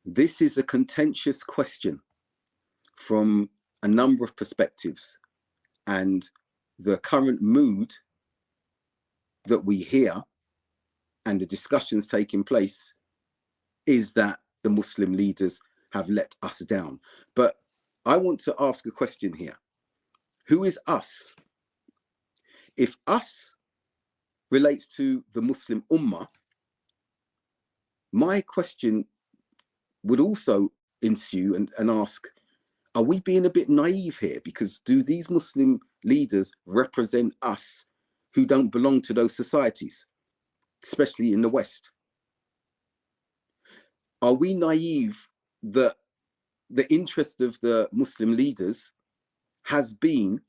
This is a contentious question from a number of perspectives, and the current mood that we hear and the discussions taking place is that the Muslim leaders have let us down. But I want to ask a question here. Who is us? If us relates to the Muslim Ummah, my question would also ensue and ask, are we being a bit naive here? Because do these Muslim leaders represent us who don't belong to those societies, especially in the West? Are we naive that the interest of the Muslim leaders has been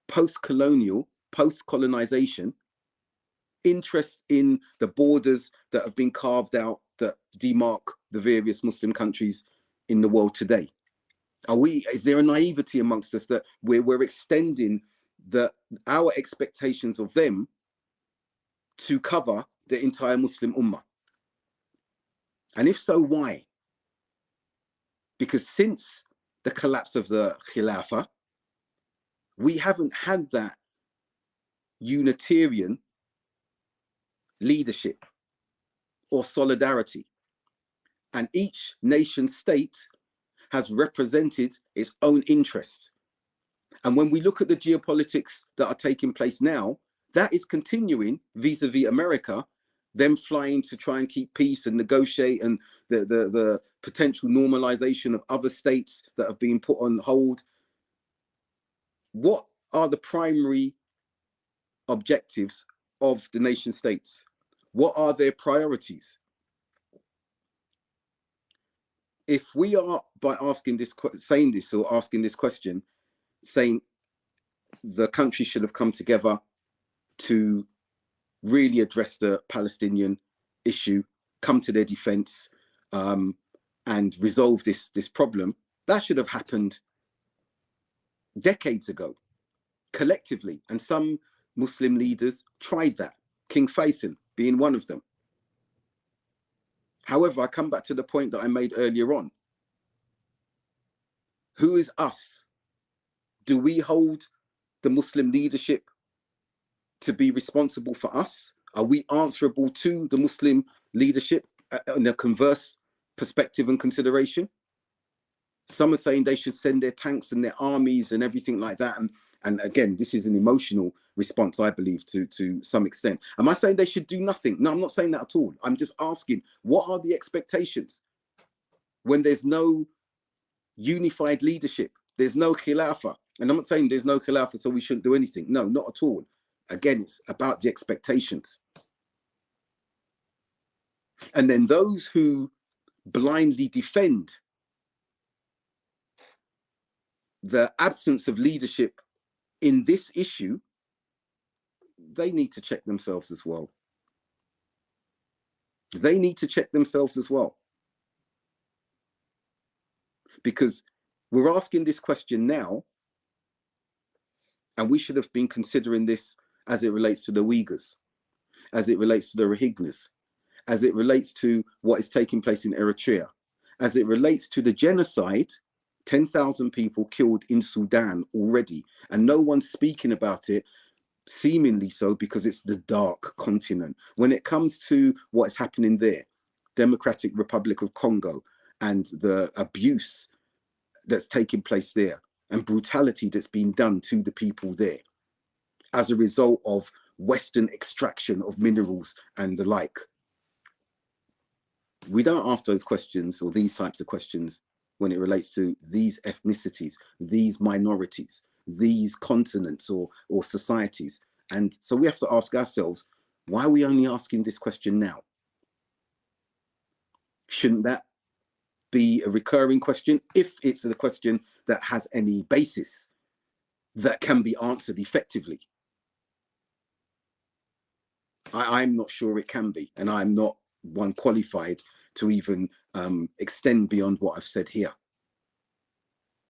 post-colonial, post-colonization, interest in the borders that have been carved out that demark the various Muslim countries in the world today? Is there a naivety amongst us that we're extending our expectations of them to cover the entire Muslim Ummah? And if so, why? Because since the collapse of the Khilafah, we haven't had that Unitarian leadership or solidarity. And each nation state has represented its own interests. And when we look at the geopolitics that are taking place now, that is continuing vis-a-vis America, them flying to try and keep peace and negotiate, and the potential normalization of other states that have been put on hold. What are the primary objectives of the nation states? What are their priorities? If we are, by asking this question, saying the country should have come together to really address the Palestinian issue, come to their defense, and resolve this problem, that should have happened decades ago, collectively. And some Muslim leaders tried that, King Faisal being one of them. However, I come back to the point that I made earlier on. Who is us? Do we hold the Muslim leadership to be responsible for us? Are we answerable to the Muslim leadership in a converse perspective and consideration? Some are saying they should send their tanks and their armies and everything like that. And again, this is an emotional response, I believe, to some extent. Am I saying they should do nothing? No, I'm not saying that at all. I'm just asking, what are the expectations when there's no unified leadership? There's no khilafah. And I'm not saying there's no khilafah, so we shouldn't do anything. No, not at all. Again, it's about the expectations. And then those who blindly defend the absence of leadership in this issue, they need to check themselves as well. They need to check themselves as well. Because we're asking this question now, and we should have been considering this as it relates to the Uyghurs, as it relates to the Rohingyas, as it relates to what is taking place in Eritrea, as it relates to the genocide, 10,000 people killed in Sudan already, and no one's speaking about it, seemingly so because it's the dark continent. When it comes to what is happening there, Democratic Republic of Congo, and the abuse that's taking place there, and brutality that's been done to the people there as a result of Western extraction of minerals and the like. We don't ask those questions or these types of questions when it relates to these ethnicities, these minorities, these continents or societies. And so we have to ask ourselves, why are we only asking this question now? Shouldn't that be a recurring question if it's a question that has any basis that can be answered effectively? I'm not sure it can be, and I'm not one qualified to even extend beyond what I've said here.